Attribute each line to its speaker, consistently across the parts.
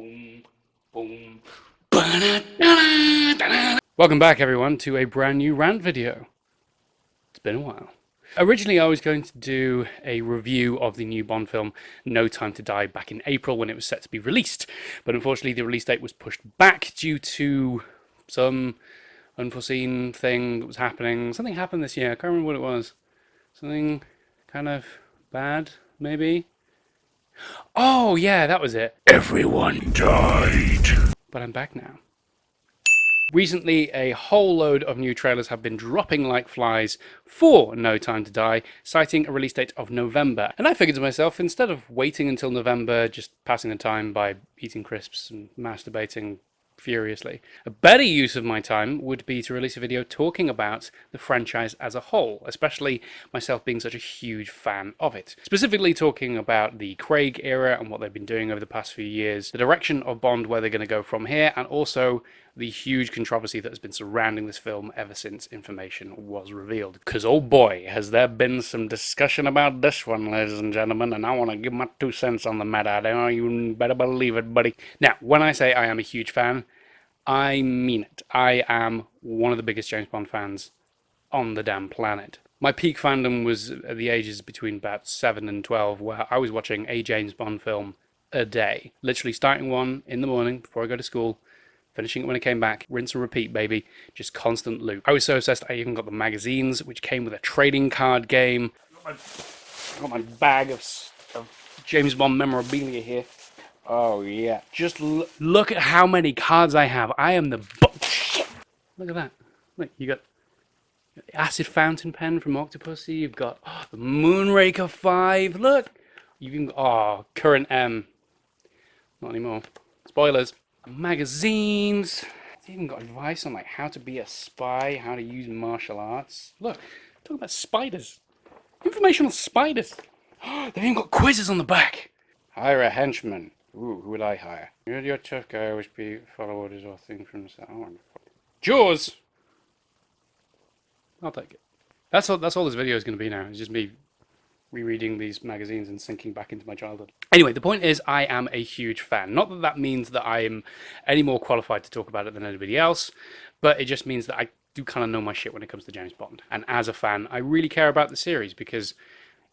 Speaker 1: Boom, boom. Welcome back, everyone, to a brand new rant video. It's been a while. Originally, I was going to do a review of the new Bond film, No Time to Die, back in April when it was set to be released. But unfortunately, the release date was pushed back due to some unforeseen thing that was happening. Something happened this year. I can't remember what it was. Something kind of bad, maybe? Oh, yeah, that was it. Everyone died. But I'm back now. Recently, a whole load of new trailers have been dropping like flies for No Time to Die, citing a release date of November. And I figured to myself, instead of waiting until November, just passing the time by eating crisps and masturbating furiously, a better use of my time would be to release a video talking about the franchise as a whole, especially myself being such a huge fan of it. Specifically talking about the Craig era and what they've been doing over the past few years, the direction of Bond, where they're going to go from here, and also the huge controversy that has been surrounding this film ever since information was revealed. Because, oh boy, has there been some discussion about this one, ladies and gentlemen, and I want to give my 2 cents on the matter. You better believe it, buddy. Now, when I say I am a huge fan, I mean it. I am one of the biggest James Bond fans on the damn planet. My peak fandom was at the ages between about 7 and 12, where I was watching a James Bond film a day. Literally starting one in the morning before I go to school, finishing it when I came back, rinse and repeat, baby. Just constant loop. I was so obsessed, I even got the magazines, which came with a trading card game. I got my bag of James Bond memorabilia here. Oh, yeah. Just look at how many cards I have. I am the... Look at that. Look, you got the Acid Fountain Pen from Octopussy. You've got the Moonraker 5. Look. You've even got... Current M. Not anymore. Spoilers. Magazines. It's even got advice on like how to be a spy, how to use martial arts. Look, talk about spiders. Information on spiders. They've even got quizzes on the back. Hire a henchman. Ooh, who would I hire? You're your tough guy, always follow orders or things from the start. Jaws! I'll take it. That's all this video is going to be now. It's just me rereading these magazines and sinking back into my childhood. Anyway, the point is I am a huge fan. Not that that means that I am any more qualified to talk about it than anybody else, but it just means that I do kind of know my shit when it comes to James Bond. And as a fan, I really care about the series because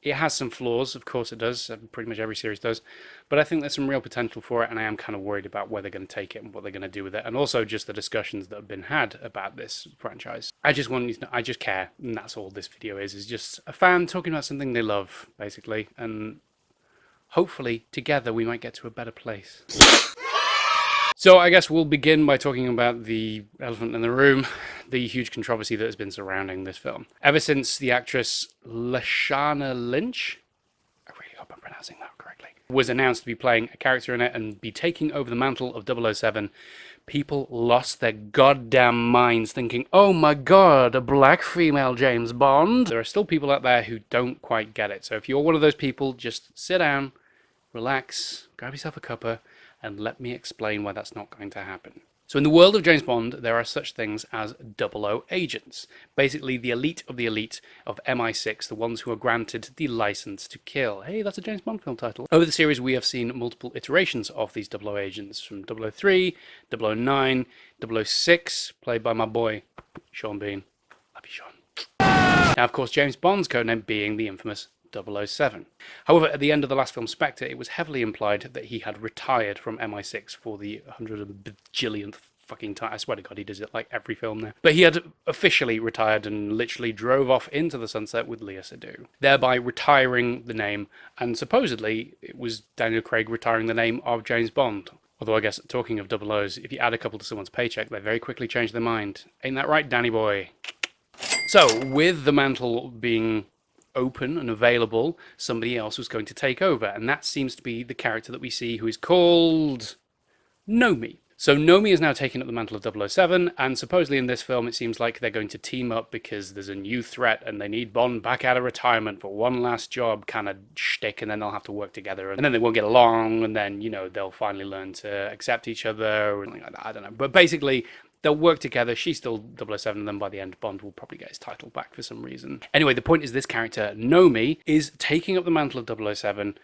Speaker 1: it has some flaws, of course it does, pretty much every series does, but I think there's some real potential for it, and I am kind of worried about where they're going to take it and what they're going to do with it, and also just the discussions that have been had about this franchise. I just want you to know, I just care, and that's all this video is just a fan talking about something they love, basically, and hopefully, together, we might get to a better place. So I guess we'll begin by talking about the elephant in the room, the huge controversy that has been surrounding this film. Ever since the actress Lashana Lynch, I really hope I'm pronouncing that correctly, was announced to be playing a character in it and be taking over the mantle of 007, people lost their goddamn minds thinking, oh my god, a black female James Bond. There are still people out there who don't quite get it. So if you're one of those people, just sit down, relax, grab yourself a cuppa, and let me explain why that's not going to happen. So in the world of James Bond, there are such things as 00 agents. Basically, the elite of MI6, the ones who are granted the license to kill. Hey, that's a James Bond film title. Over the series, we have seen multiple iterations of these 00 agents, from 003, 009, 006, played by my boy, Sean Bean. Love you, Sean. Now, of course, James Bond's codename being the infamous 007. However, at the end of the last film, Spectre, it was heavily implied that he had retired from MI6 for the 100 bajillionth fucking time. I swear to God, he does it like every film now. But he had officially retired and literally drove off into the sunset with Lea Seydoux, thereby retiring the name, and supposedly it was Daniel Craig retiring the name of James Bond. Although I guess, talking of 00s, if you add a couple to someone's paycheck, they very quickly change their mind. Ain't that right, Danny boy? So, with the mantle being open and available, somebody else was going to take over, and that seems to be the character that we see, who is called Nomi. So Nomi is now taking up the mantle of 007, and supposedly in this film it seems like they're going to team up because there's a new threat and they need Bond back out of retirement for one last job kind of shtick, and then they'll have to work together, and then they won't get along, and then, you know, they'll finally learn to accept each other, or something like that, I don't know. But basically, they'll work together. She's still 007, and then by the end, Bond will probably get his title back for some reason. Anyway, the point is this character, Nomi, is taking up the mantle of 007,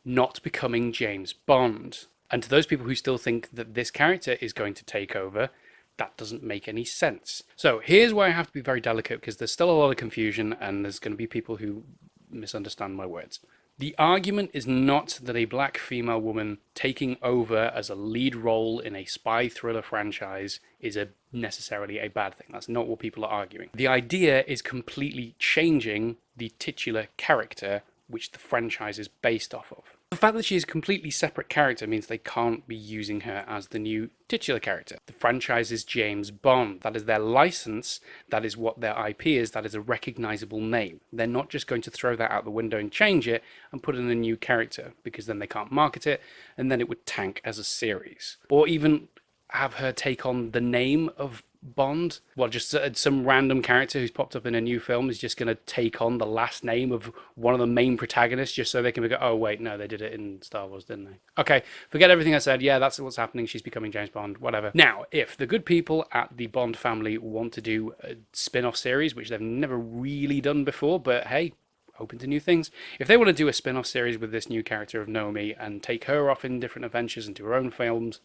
Speaker 1: not becoming James Bond. And to those people who still think that this character is going to take over, that doesn't make any sense. So here's where I have to be very delicate, because there's still a lot of confusion and there's going to be people who misunderstand my words. The argument is not that a black female woman taking over as a lead role in a spy thriller franchise is necessarily a bad thing. That's not what people are arguing. The idea is completely changing the titular character which the franchise is based off of. The fact that she is a completely separate character means they can't be using her as the new titular character. The franchise is James Bond. That is their license. That is what their IP is. That is a recognizable name. They're not just going to throw that out the window and change it and put in a new character, because then they can't market it and then it would tank as a series. Or even have her take on the name of Bond. Well, just some random character who's popped up in a new film is just going to take on the last name of one of the main protagonists just so they can go, oh wait, no, they did it in Star Wars, didn't they? Okay, forget everything I said. Yeah, that's what's happening. She's becoming James Bond, whatever. Now, if the good people at the Bond family want to do a spin-off series, which they've never really done before, but hey, open to new things. If they want to do a spin-off series with this new character of Naomi and take her off in different adventures and do her own films,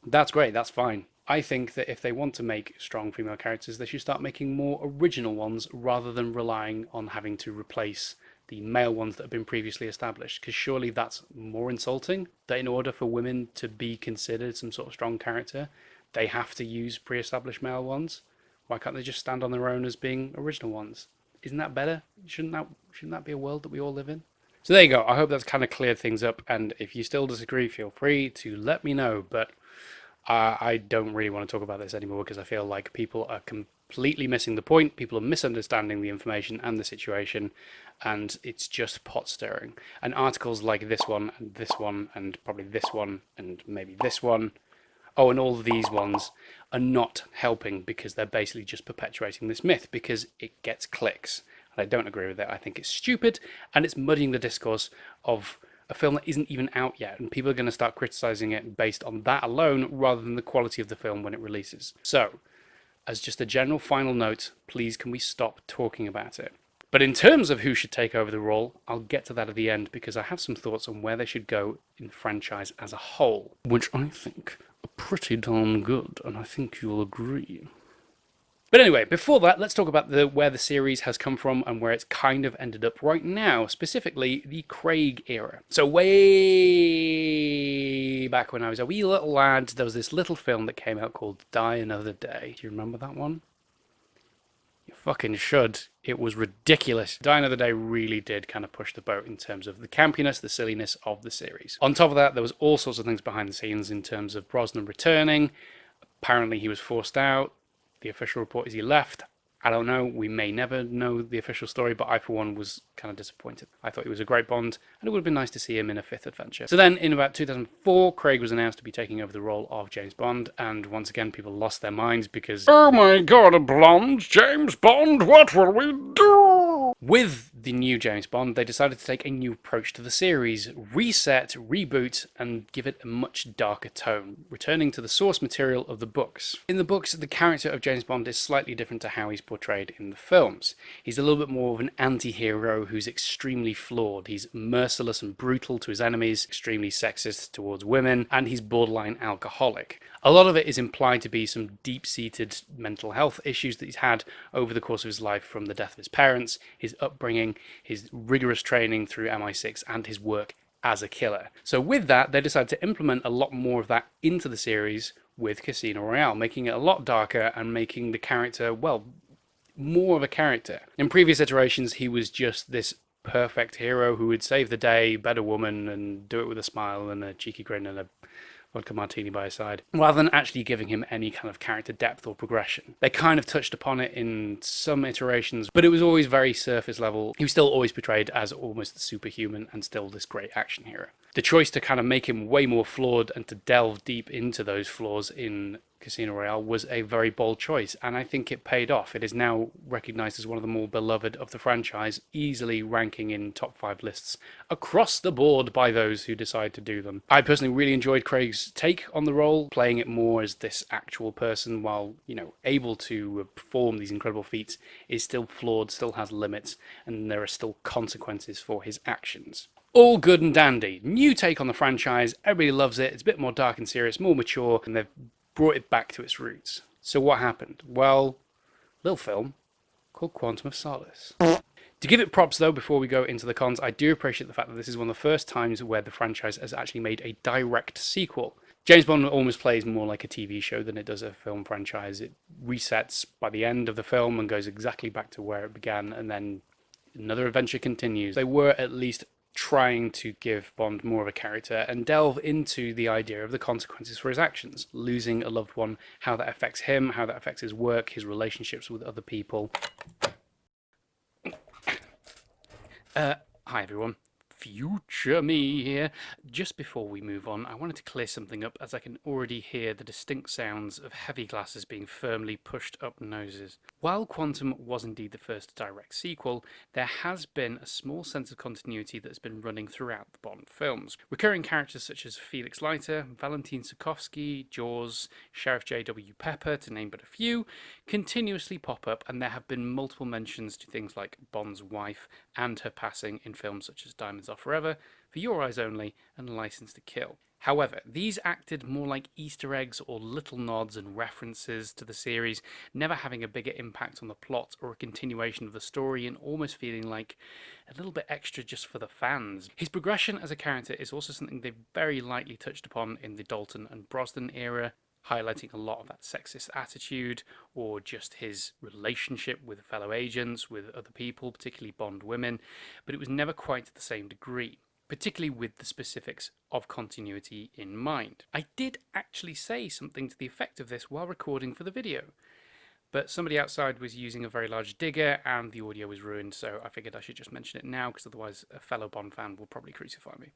Speaker 1: that's great, that's fine. I think that if they want to make strong female characters, they should start making more original ones rather than relying on having to replace the male ones that have been previously established. Because surely that's more insulting, that in order for women to be considered some sort of strong character, they have to use pre-established male ones. Why can't they just stand on their own as being original ones? Isn't that better? Shouldn't that be a world that we all live in? So there you go. I hope that's kind of cleared things up. And if you still disagree, feel free to let me know. But I don't really want to talk about this anymore, because I feel like people are completely missing the point. People are misunderstanding the information and the situation, and it's just pot stirring. And articles like this one, and probably this one, and maybe this one, oh, and all of these ones are not helping, because they're basically just perpetuating this myth because it gets clicks. And I don't agree with it. I think it's stupid, and it's muddying the discourse of a film that isn't even out yet, and people are going to start criticizing it based on that alone rather than the quality of the film when it releases. So, as just a general final note, please can we stop talking about it? But in terms of who should take over the role, I'll get to that at the end, because I have some thoughts on where they should go in the franchise as a whole, which I think are pretty darn good, and I think you'll agree. But anyway, before that, let's talk about where the series has come from and where it's kind of ended up right now, specifically the Craig era. So way back when I was a wee little lad, there was this little film that came out called Die Another Day. Do you remember that one? You fucking should. It was ridiculous. Die Another Day really did kind of push the boat in terms of the campiness, the silliness of the series. On top of that, there was all sorts of things behind the scenes in terms of Brosnan returning. Apparently he was forced out. The official report is he left. I don't know. We may never know the official story, but I, for one, was kind of disappointed. I thought he was a great Bond, and it would have been nice to see him in a fifth adventure. So then, in about 2004, Craig was announced to be taking over the role of James Bond, and once again, people lost their minds because, oh my god, a blonde James Bond, what will we do? With the new James Bond, they decided to take a new approach to the series, reset, reboot, and give it a much darker tone, returning to the source material of the books. In the books, the character of James Bond is slightly different to how he's portrayed in the films. He's a little bit more of an anti-hero who's extremely flawed. He's merciless and brutal to his enemies, extremely sexist towards women, and he's borderline alcoholic. A lot of it is implied to be some deep-seated mental health issues that he's had over the course of his life, from the death of his parents, his upbringing, his rigorous training through MI6, and his work as a killer. So with that, they decided to implement a lot more of that into the series with Casino Royale, making it a lot darker and making the character, well, more of a character. In previous iterations, he was just this perfect hero who would save the day, better woman, and do it with a smile and a cheeky grin and a vodka martini by his side, rather than actually giving him any kind of character depth or progression. They kind of touched upon it in some iterations, but it was always very surface level. He was still always portrayed as almost the superhuman and still this great action hero. The choice to kind of make him way more flawed and to delve deep into those flaws in Casino Royale was a very bold choice, and I think it paid off. It is now recognized as one of the more beloved of the franchise, easily ranking in top 5 lists across the board by those who decide to do them. I personally really enjoyed Craig's take on the role, playing it more as this actual person while, able to perform these incredible feats, is still flawed, still has limits, and there are still consequences for his actions. All good and dandy. New take on the franchise, everybody loves it, it's a bit more dark and serious, more mature, and they've brought it back to its roots. So what happened? Well, little film called Quantum of Solace. To give it props though, before we go into the cons, I do appreciate the fact that this is one of the first times where the franchise has actually made a direct sequel. James Bond almost plays more like a TV show than it does a film franchise. It resets by the end of the film and goes exactly back to where it began, and then another adventure continues. They were at least trying to give Bond more of a character and delve into the idea of the consequences for his actions. Losing a loved one, how that affects him, how that affects his work, his relationships with other people. Hi everyone, future me here. Just before we move on, I wanted to clear something up, as I can already hear the distinct sounds of heavy glasses being firmly pushed up noses. While Quantum was indeed the first direct sequel, there has been a small sense of continuity that's been running throughout the Bond films. Recurring characters such as Felix Leiter, Valentin Sokovsky, Jaws, Sheriff J.W. Pepper, to name but a few, continuously pop up, and there have been multiple mentions to things like Bond's wife and her passing in films such as Diamonds Are Forever, For Your Eyes Only, and License to Kill. However, these acted more like Easter eggs or little nods and references to the series, never having a bigger impact on the plot or a continuation of the story, and almost feeling like a little bit extra just for the fans. His progression as a character is also something they've very lightly touched upon in the Dalton and Brosnan era, highlighting a lot of that sexist attitude, or just his relationship with fellow agents, with other people, particularly Bond women, but it was never quite to the same degree, particularly with the specifics of continuity in mind. I did actually say something to the effect of this while recording for the video, but somebody outside was using a very large digger and the audio was ruined, so I figured I should just mention it now, because otherwise a fellow Bond fan will probably crucify me.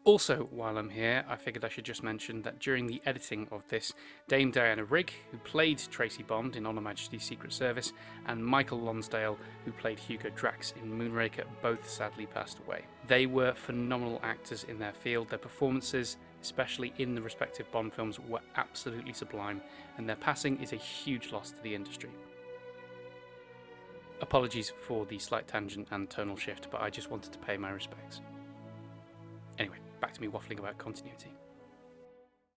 Speaker 1: Also, while I'm here, I figured I should just mention that during the editing of this, Dame Diana Rigg, who played Tracy Bond in On Her Majesty's Secret Service, and Michael Lonsdale, who played Hugo Drax in Moonraker, both sadly passed away. They were phenomenal actors in their field. Their performances, especially in the respective Bond films, were absolutely sublime, and their passing is a huge loss to the industry. Apologies for the slight tangent and tonal shift, but I just wanted to pay my respects. Anyway, back to me waffling about continuity.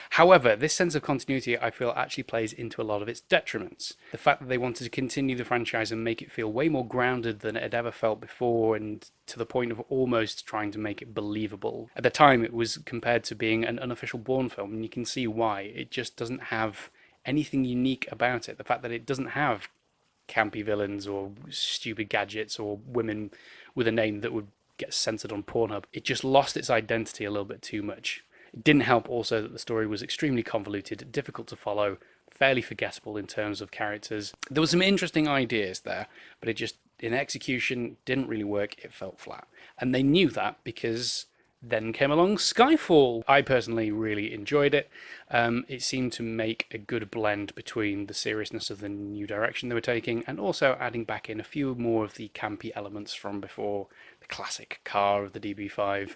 Speaker 1: However, this sense of continuity, I feel, actually plays into a lot of its detriments. The fact that they wanted to continue the franchise and make it feel way more grounded than it had ever felt before, and to the point of almost trying to make it believable. At the time, it was compared to being an unofficial Bourne film, and you can see why. It just doesn't have anything unique about it. The fact that it doesn't have campy villains or stupid gadgets or women with a name that would get censored on Pornhub. It just lost its identity a little bit too much. It didn't help also that the story was extremely convoluted, difficult to follow, fairly forgettable in terms of characters. There were some interesting ideas there, but it just, in execution, didn't really work. It felt flat. And they knew that because then came along Skyfall. I personally really enjoyed it. It seemed to make a good blend between the seriousness of the new direction they were taking and also adding back in a few more of the campy elements from before. The classic car of the DB5,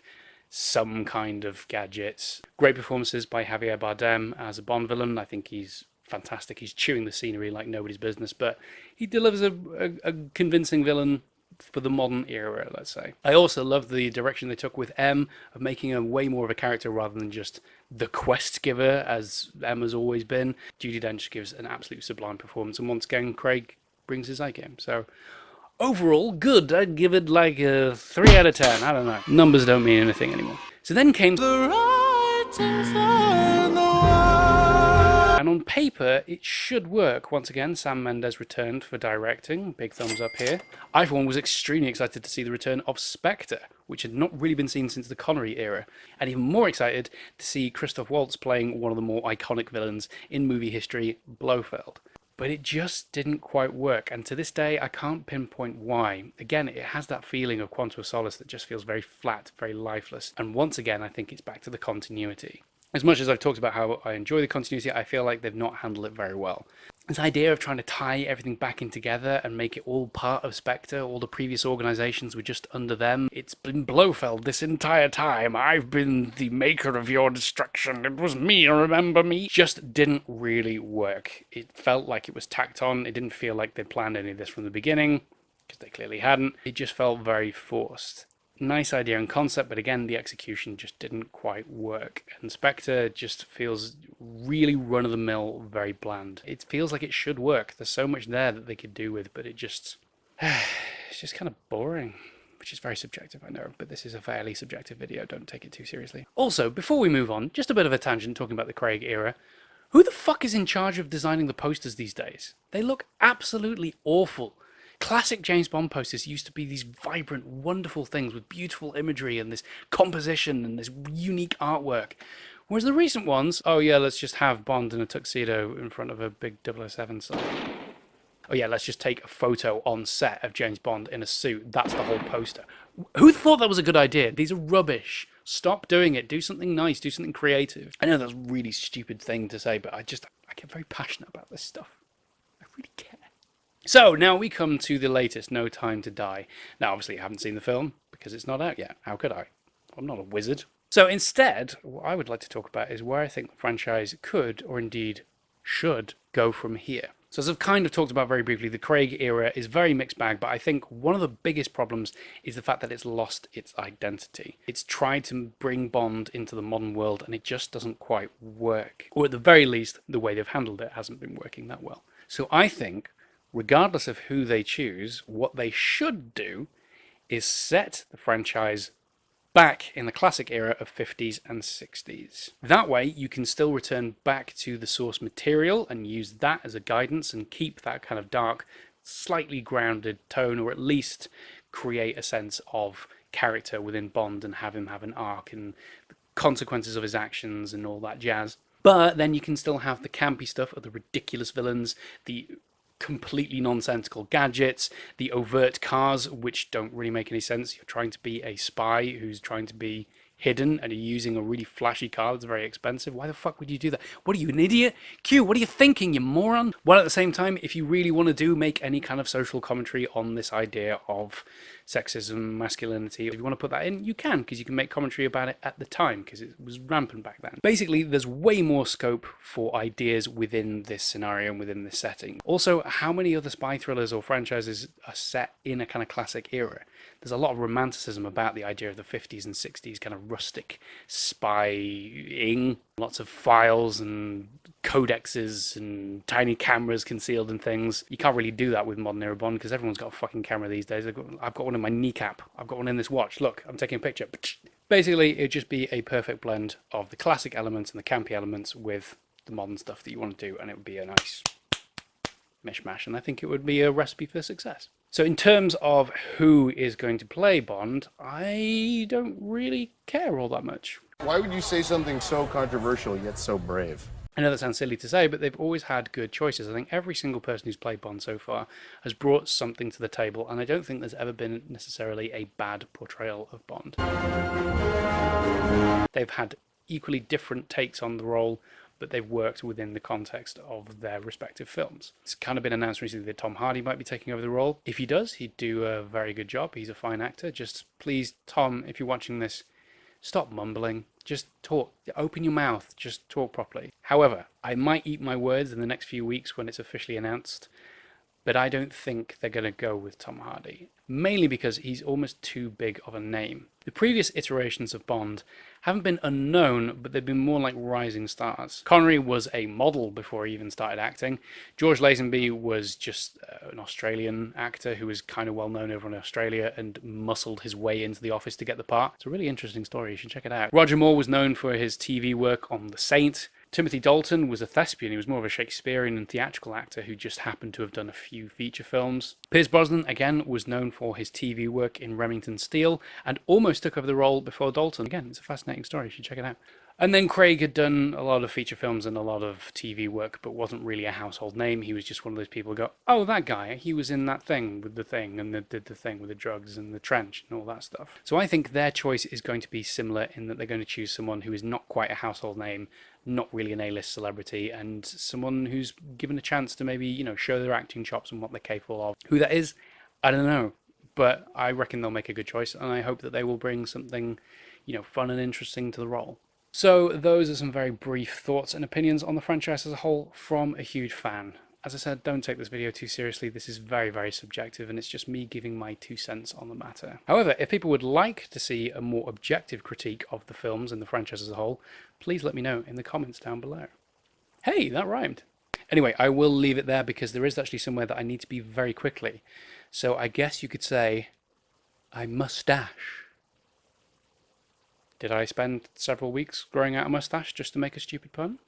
Speaker 1: some kind of gadgets. Great performances by Javier Bardem as a Bond villain. I think he's fantastic. He's chewing the scenery like nobody's business, but he delivers a convincing villain for the modern era, let's say. I also love the direction they took with M, of making her way more of a character rather than just the quest giver, as M has always been. Judi Dench gives an absolute sublime performance, and once again, Craig brings his A game. So, overall, good. I'd give it like a 3 out of 10. I don't know. Numbers don't mean anything anymore. So then came the writings on the wall. And on paper, it should work. Once again, Sam Mendes returned for directing. Big thumbs up here. I, for one, was extremely excited to see the return of Spectre, which had not really been seen since the Connery era. And even more excited to see Christoph Waltz playing one of the more iconic villains in movie history, Blofeld. But it just didn't quite work, and to this day I can't pinpoint why. Again, it has that feeling of Quantum of Solace that just feels very flat, very lifeless, and once again I think it's back to the continuity. As much as I've talked about how I enjoy the continuity, I feel like they've not handled it very well. This idea of trying to tie everything back in together and make it all part of Spectre, all the previous organizations were just under them. It's been Blofeld this entire time. I've been the maker of your destruction. It was me, remember me? Just didn't really work. It felt like it was tacked on. It didn't feel like they'd planned any of this from the beginning, because they clearly hadn't. It just felt very forced. Nice idea and concept, but again, the execution just didn't quite work. And Spectre just feels really run of the mill, very bland. It feels like it should work. There's so much there that they could do with, but it's just kind of boring. Which is very subjective, I know, but this is a fairly subjective video. Don't take it too seriously. Also, before we move on, just a bit of a tangent talking about the Craig era. Who the fuck is in charge of designing the posters these days? They look absolutely awful. Classic James Bond posters used to be these vibrant, wonderful things with beautiful imagery and this composition and this unique artwork. Whereas the recent ones, oh yeah, let's just have Bond in a tuxedo in front of a big 007 sign. Oh yeah, let's just take a photo on set of James Bond in a suit. That's the whole poster. Who thought that was a good idea? These are rubbish. Stop doing it. Do something nice. Do something creative. I know that's a really stupid thing to say, but I get very passionate about this stuff. I really care. So now we come to the latest, No Time to Die. Now, obviously, I haven't seen the film because it's not out yet. How could I? I'm not a wizard. So instead, what I would like to talk about is where I think the franchise could, or indeed should, go from here. So as I've kind of talked about very briefly, the Craig era is very mixed bag, but I think one of the biggest problems is the fact that it's lost its identity. It's tried to bring Bond into the modern world and it just doesn't quite work. Or at the very least, the way they've handled it hasn't been working that well. So I think, regardless of who they choose, what they should do is set the franchise back in the classic era of 50s and 60s. That way you can still return back to the source material and use that as a guidance and keep that kind of dark, slightly grounded tone, or at least create a sense of character within Bond and have him have an arc and the consequences of his actions and all that jazz. But then you can still have the campy stuff of the ridiculous villains, the completely nonsensical gadgets, the overt cars, which don't really make any sense. You're trying to be a spy who's trying to be hidden and you're using a really flashy car that's very expensive. Why the fuck would you do that? What are you, an idiot? Q, what are you thinking, you moron? Well, at the same time, if you really want to make any kind of social commentary on this idea of sexism, masculinity, if you want to put that in, you can, because you can make commentary about it at the time, because it was rampant back then. Basically, there's way more scope for ideas within this scenario and within this setting. Also, how many other spy thrillers or franchises are set in a kind of classic era? There's a lot of romanticism about the idea of the 50s and 60s kind of rustic spying. Lots of files and codexes and tiny cameras concealed in things. You can't really do that with modern era Bond because everyone's got a fucking camera these days. I've got one in my kneecap. I've got one in this watch. Look, I'm taking a picture. Basically, it'd just be a perfect blend of the classic elements and the campy elements with the modern stuff that you want to do, and it would be a nice mishmash, and I think it would be a recipe for success. So in terms of who is going to play Bond, I don't really care all that much.
Speaker 2: Why would you say something so controversial yet so brave?
Speaker 1: I know that sounds silly to say, but they've always had good choices. I think every single person who's played Bond so far has brought something to the table, and I don't think there's ever been necessarily a bad portrayal of Bond. They've had equally different takes on the role, but they've worked within the context of their respective films. It's kind of been announced recently that Tom Hardy might be taking over the role. If he does, he'd do a very good job. He's a fine actor. Just please, Tom, if you're watching this, stop mumbling. Just talk. Open your mouth. Just talk properly. However, I might eat my words in the next few weeks when it's officially announced, but I don't think they're going to go with Tom Hardy. Mainly because he's almost too big of a name. The previous iterations of Bond haven't been unknown, but they've been more like rising stars. Connery was a model before he even started acting. George Lazenby was just an Australian actor who was kind of well known over in Australia and muscled his way into the office to get the part. It's a really interesting story, you should check it out. Roger Moore was known for his TV work on The Saint. Timothy Dalton was a thespian. He was more of a Shakespearean and theatrical actor who just happened to have done a few feature films. Pierce Brosnan, again, was known for his TV work in Remington Steele and almost took over the role before Dalton. Again, it's a fascinating story. You should check it out. And then Craig had done a lot of feature films and a lot of TV work, but wasn't really a household name. He was just one of those people who go, oh, that guy, he was in that thing with the thing, and did the thing with the drugs and the trench and all that stuff. So I think their choice is going to be similar in that they're going to choose someone who is not quite a household name, not really an A-list celebrity, and someone who's given a chance to maybe, show their acting chops and what they're capable of. Who that is, I don't know. But I reckon they'll make a good choice, and I hope that they will bring something, fun and interesting to the role. So those are some very brief thoughts and opinions on the franchise as a whole from a huge fan. as I said, don't take this video too seriously. This is very, very subjective, and it's just me giving my 2 cents on the matter. However, if people would like to see a more objective critique of the films and the franchise as a whole, please let me know in the comments down below. Hey, that rhymed. Anyway, I will leave it there because there is actually somewhere that I need to be very quickly. So I guess you could say, I mustache. Did I spend several weeks growing out a mustache just to make a stupid pun?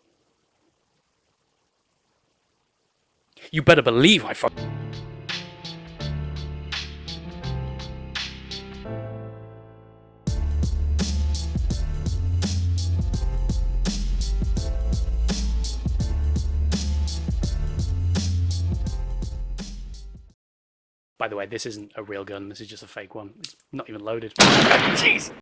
Speaker 1: You better believe I fuck. By the way, this isn't a real gun. This is just a fake one. It's not even loaded. Jeez!